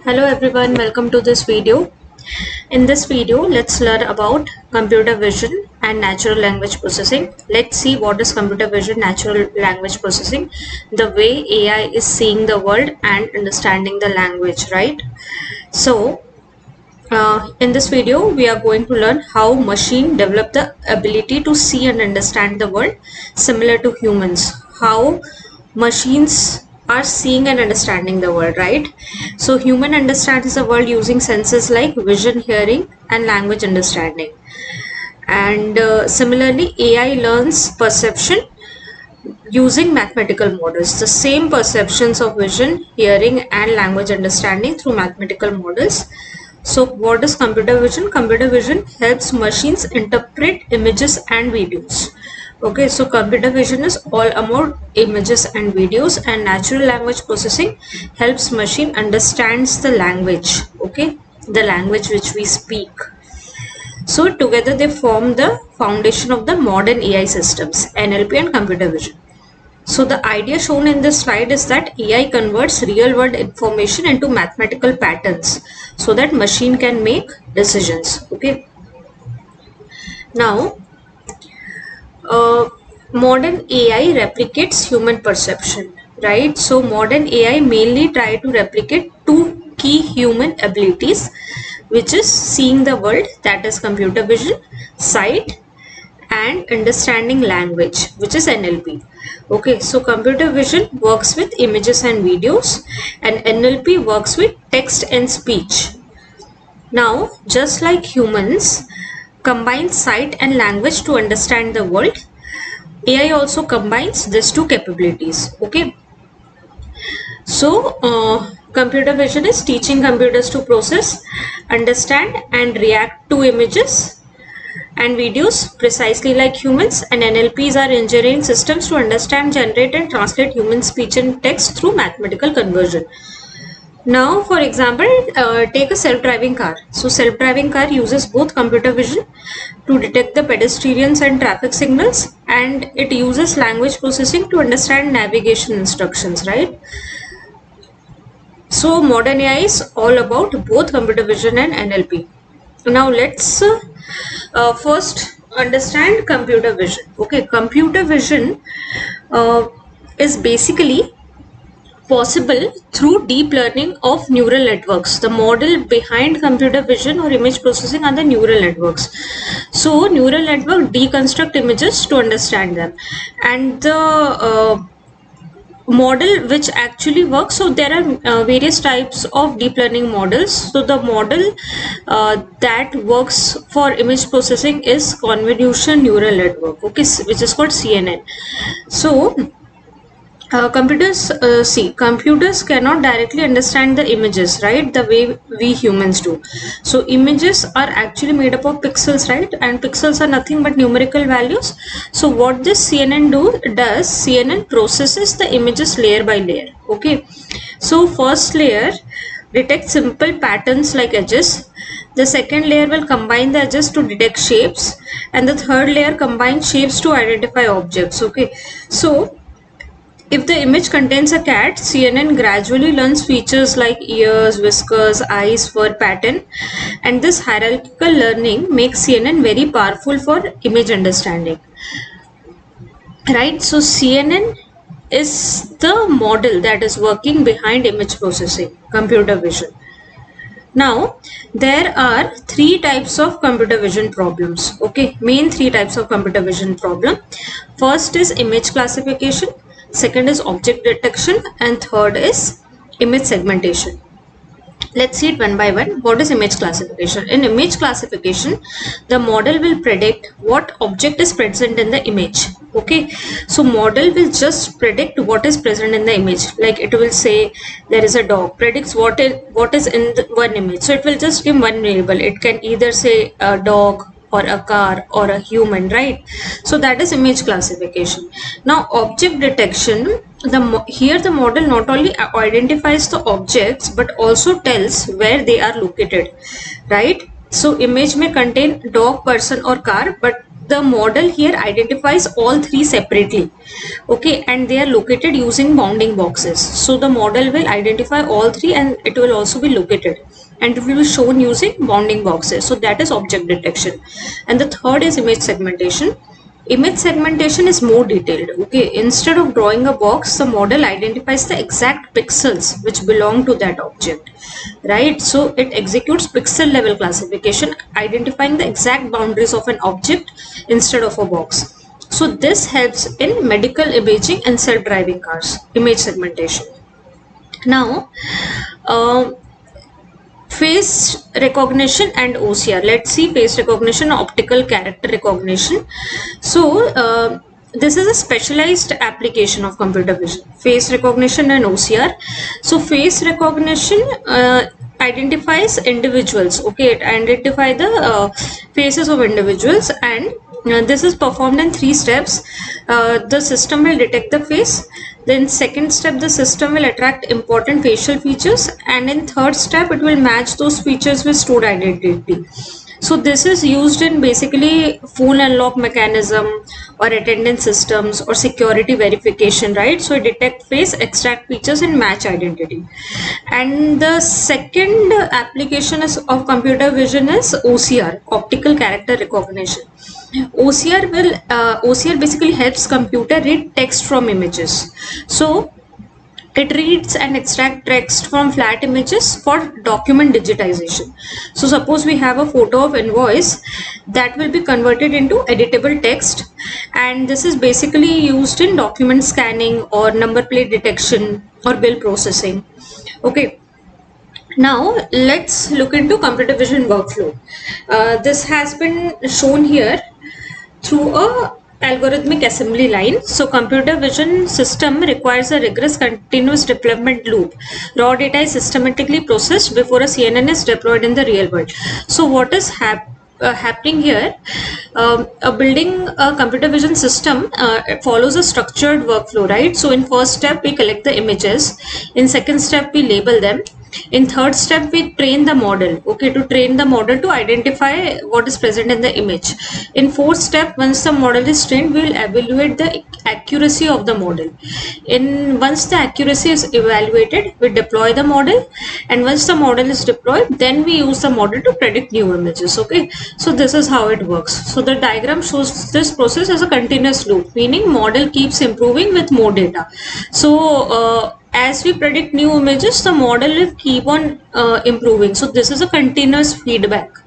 Hello everyone, welcome to this video. In this video, let's learn about computer vision and natural language processing. Let's see what is computer vision, natural language processing, the way AI is seeing the world and understanding the language, right? So, in this video, we are going to learn how machine develop the ability to see and understand the world similar to humans. How machines are seeing and understanding the world, right? So human understands the world using senses like vision, hearing and language understanding. And similarly, AI learns perception using mathematical models, the same perceptions of vision, hearing and language understanding through mathematical models. So what is computer vision? Computer vision helps machines interpret images and videos. Okay, so computer vision is all about images and videos, and natural language processing helps machine understands the language, okay, the language which we speak. So together they form the foundation of the modern AI systems, NLP and computer vision. So the idea shown in this slide is that AI converts real world information into mathematical patterns so that machine can make decisions. Okay. Now, modern AI replicates human perception, right? So modern AI mainly try to replicate two key human abilities, which is seeing the world, that is computer vision, sight, and understanding language, which is NLP. Okay, so computer vision works with images and videos, and NLP works with text and speech. Now, just like humans combine sight and language to understand the world, AI also combines these two capabilities. Okay, so computer vision is teaching computers to process, understand and react to images and videos precisely like humans, and NLPs are engineering systems to understand, generate and translate human speech and text through mathematical conversion. Now, for example, take a self-driving car. So self-driving car uses both computer vision to detect the pedestrians and traffic signals, and it uses language processing to understand navigation instructions, right? So modern AI is all about both computer vision and NLP. Now let's first understand computer vision. Okay, computer vision is basically possible through deep learning of neural networks. The model behind computer vision or image processing are the neural networks. So neural network deconstruct images to understand them, and the model which actually works, so there are various types of deep learning models. So the model that works for image processing is convolution neural network, okay, which is called CNN. So computers cannot directly understand the images, right, the way we humans do. So images are actually made up of pixels, right, and pixels are nothing but numerical values. So what this CNN processes the images layer by layer. Okay, so first layer detects simple patterns like edges, the second layer will combine the edges to detect shapes, and the third layer combines shapes to identify objects. Okay, so if the image contains a cat, CNN gradually learns features like ears, whiskers, eyes, fur pattern, and this hierarchical learning makes CNN very powerful for image understanding. Right, so CNN is the model that is working behind image processing, computer vision. Now, there are three types of computer vision problems. Okay, main three types of computer vision problem. First is image classification, second is object detection, and third is image segmentation. Let's see it one by one. What is image classification? In image classification, the model will predict what object is present in the image. Okay, so model will just predict what is present in the image. Like it will say there is a dog, predicts what is in the one image. So it will just give one variable. It can either say a dog or a car or a human, right? So that is image classification. Now object detection, here the model not only identifies the objects but also tells where they are located, right? So image may contain dog, person or car, but the model here identifies all three separately, okay, and they are located using bounding boxes. So the model will identify all three and it will also be located and it will be shown using bounding boxes. So that is object detection. And the third is image segmentation. Image segmentation is more detailed, okay. Instead of drawing a box, the model identifies the exact pixels which belong to that object, right? So it executes pixel level classification, identifying the exact boundaries of an object instead of a box. So this helps in medical imaging and self-driving cars, image segmentation. Now, face recognition and OCR. Let's see face recognition, optical character recognition. So this is a specialized application of computer vision, face recognition and OCR. So face recognition identifies individuals, okay, it identifies the faces of individuals, and this is performed in 3 steps. The system will detect the face, then second step the system will attract important facial features, and in third step it will match those features with stored identity. So this is used in basically phone unlock mechanism or attendance systems or security verification, right? So it detect face, extract features and match identity. And the second application of computer vision is OCR, optical character recognition. OCR basically helps computer read text from images. So it reads and extracts text from flat images for document digitization. So suppose we have a photo of invoice that will be converted into editable text, and this is basically used in document scanning or number plate detection or bill processing, okay. Now let's look into computer vision workflow. This has been shown here through a algorithmic assembly line. So computer vision system requires a rigorous continuous development loop. Raw data is systematically processed before a CNN is deployed in the real world. So what is happening here, building a computer vision system follows a structured workflow, right? So in first step we collect the images, in second step we label them, in third step we train the model, okay, to train the model to identify what is present in the image. In fourth step, once the model is trained, we will evaluate the accuracy of the model. Once the accuracy is evaluated, we deploy the model, and once the model is deployed, then we use the model to predict new images, okay. So this is how it works. So the diagram shows this process as a continuous loop, meaning model keeps improving with more data. So as we predict new images, the model will keep on improving. So this is a continuous feedback,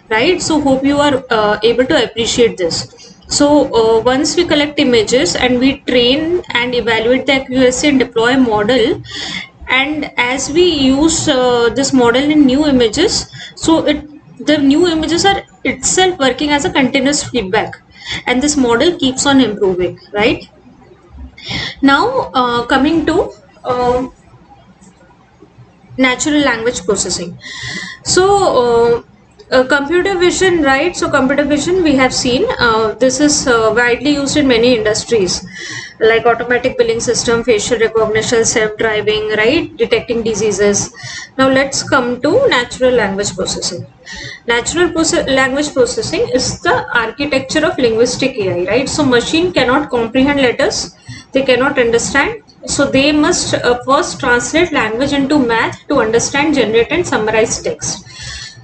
right? So hope you are able to appreciate this. So once we collect images and we train and evaluate the accuracy and deploy a model, and as we use this model in new images, so the new images are itself working as a continuous feedback, and this model keeps on improving, right? Now coming to natural language processing. So computer vision, right? So computer vision, we have seen this is widely used in many industries like automatic billing system, facial recognition, self-driving, right, detecting diseases. Now let's come to natural language processing. Language processing is the architecture of linguistic AI, right? So machine cannot comprehend letters, they cannot understand, so they must first translate language into math to understand, generate and summarize text.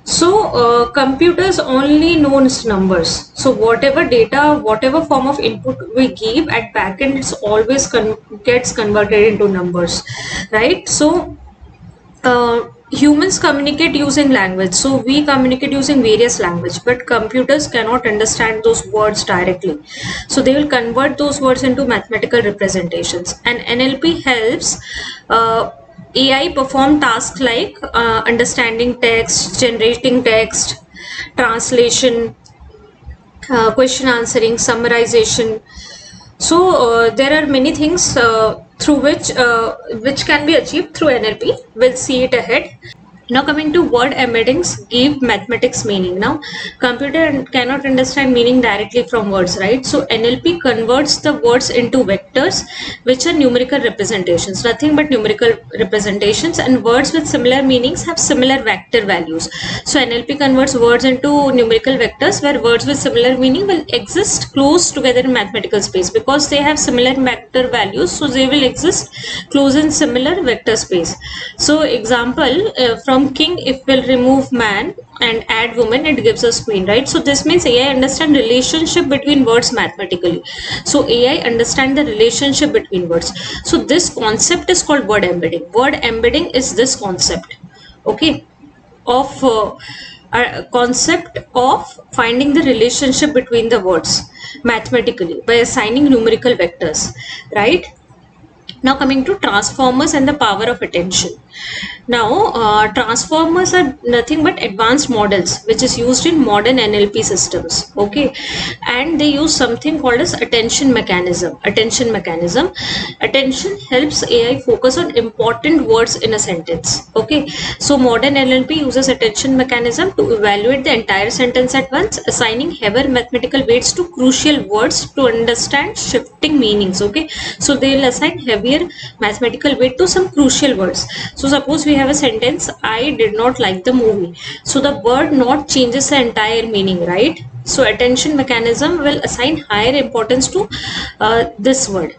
So computers only knows numbers. So whatever data, whatever form of input we give at backend, it's always gets converted into numbers, right? So humans communicate using language. So we communicate using various language, but computers cannot understand those words directly. So they will convert those words into mathematical representations. And NLP helps AI perform tasks like understanding text, generating text, translation, question answering, summarization. So there are many things through which can be achieved through NLP. We'll see it ahead. Now coming to word embeddings give mathematics meaning. Now computer cannot understand meaning directly from words, right? So NLP converts the words into vectors, which are numerical representations, nothing but numerical representations, and words with similar meanings have similar vector values. So NLP converts words into numerical vectors where words with similar meaning will exist close together in mathematical space because they have similar vector values, so they will exist close in similar vector space. So example, from king, if we'll remove man and add woman, it gives us queen, right? So this means AI understand relationship between words mathematically. So AI understand the relationship between words. So this concept is called word embedding. Word embedding is this concept, okay, of a concept of finding the relationship between the words mathematically by assigning numerical vectors, right? Now coming to transformers and the power of attention. Now transformers are nothing but advanced models which is used in modern NLP systems, okay, and they use something called as attention mechanism. Attention helps AI focus on important words in a sentence, okay. So modern NLP uses attention mechanism to evaluate the entire sentence at once, assigning heavier mathematical weights to crucial words to understand shifting meanings, okay. So they will assign heavier mathematical weight to some crucial words. So suppose we have a sentence, I did not like the movie. So the word not changes the entire meaning, right? So attention mechanism will assign higher importance to this word.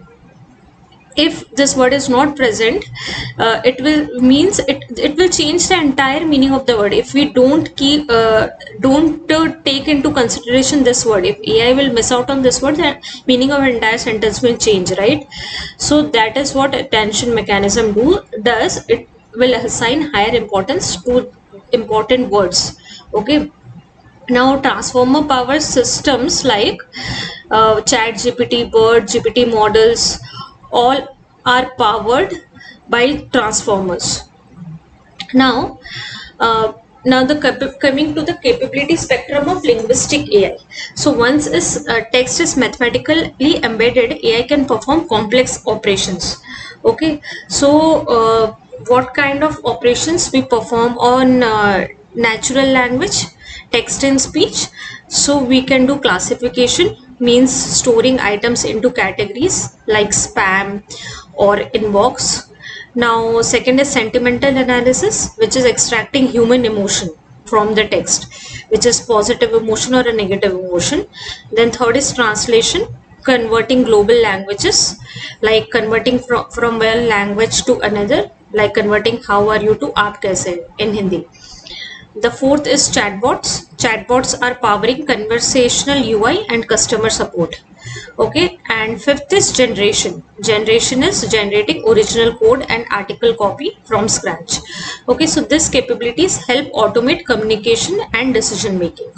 If this word is not present, it will change the entire meaning of the word. If we don't take into consideration this word, if AI will miss out on this word, the meaning of entire sentence will change, right? So that is what attention mechanism does. It will assign higher importance to important words, okay. Now transformer power systems like chat GPT, bird GPT models, all are powered by transformers. Now coming to the capability spectrum of linguistic AI. So once text is mathematically embedded, AI can perform complex operations, okay. So what kind of operations we perform on natural language, text and speech? So we can do classification, means storing items into categories like spam or inbox. Now second is sentimental analysis, which is extracting human emotion from the text, which is positive emotion or a negative emotion. Then third is translation, converting global languages, like converting from one language to another, like converting how are you to aap kaise in Hindi. The fourth is chatbots. Chatbots are powering conversational UI and customer support, okay. And fifth is generation. Generation is generating original code and article copy from scratch, okay. So these capabilities help automate communication and decision making.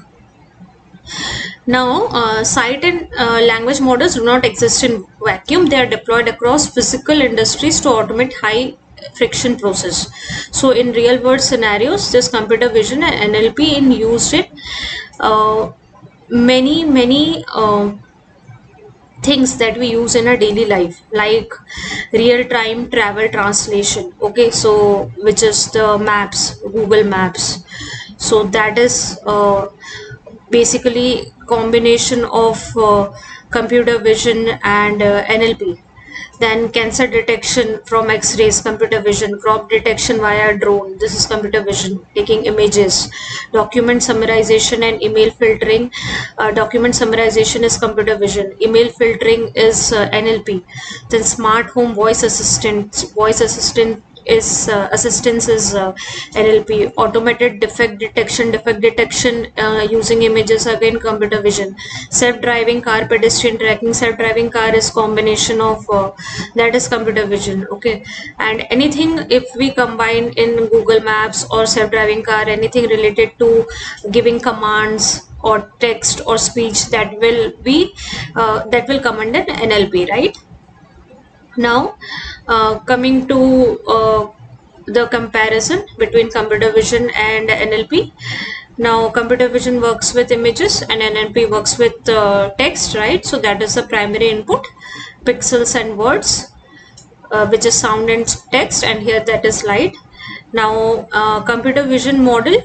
Now sight and language models do not exist in vacuum. They are deployed across physical industries to automate high friction process. So in real world scenarios, this computer vision and NLP in used in many things that we use in our daily life, like real-time travel translation, okay. So which is the maps, Google Maps. So that is basically combination of computer vision and NLP. Then cancer detection from X-rays, computer vision. Crop detection via drone, this is computer vision, taking images. Document summarization and email filtering. Document summarization is computer vision. Email filtering is NLP. Then smart home voice assistant. Voice assistant is assistance is NLP. Automated defect detection using images, again computer vision. Self-driving car, pedestrian tracking. Self-driving car is combination of that is computer vision, okay. And anything if we combine in Google Maps or self-driving car, anything related to giving commands or text or speech, that will come under NLP, right? Now coming to the comparison between computer vision and NLP. Now computer vision works with images and NLP works with text, right? So that is the primary input, pixels and words, which is sound and text, and here that is light. Now, computer vision model.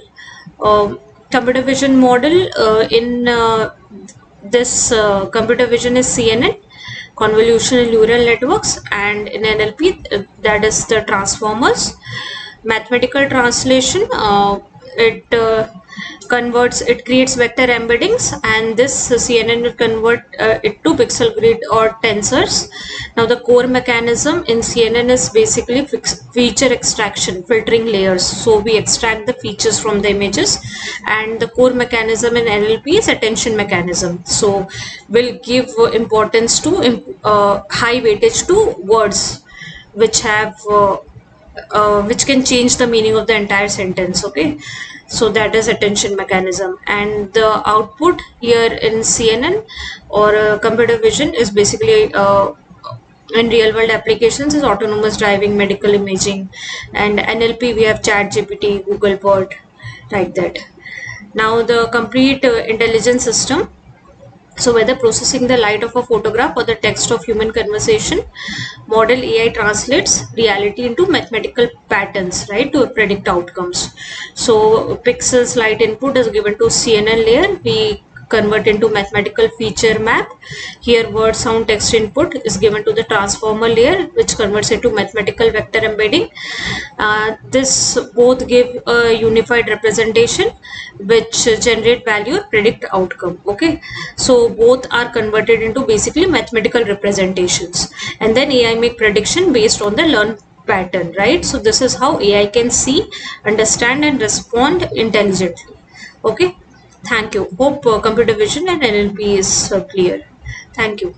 Computer vision model in this computer vision is CNN, convolutional neural networks, and in NLP that is the transformers. Mathematical translation, it creates vector embeddings, and this CNN will convert it to pixel grid or tensors. Now the core mechanism in CNN is basically feature extraction, filtering layers. So we extract the features from the images, and the core mechanism in NLP is attention mechanism. So we'll give importance to high weightage to words which have which can change the meaning of the entire sentence. Okay, so that is attention mechanism, and the output here in CNN or computer vision is basically in real world applications is autonomous driving, medical imaging, and NLP we have ChatGPT, Google Bot, like that. Now the complete intelligence system. So whether processing the light of a photograph or the text of human conversation, model AI translates reality into mathematical patterns, right, to predict outcomes. So pixels light input is given to CNN layer. We convert into mathematical feature map. Here word sound text input is given to the transformer layer, which converts into mathematical vector embedding. This both give a unified representation which generate value or predict outcome. Okay, so both are converted into basically mathematical representations, and then AI make prediction based on the learned pattern, right? So this is how AI can see, understand, and respond intelligently. Okay, thank you. Hope computer vision and NLP is clear. Thank you.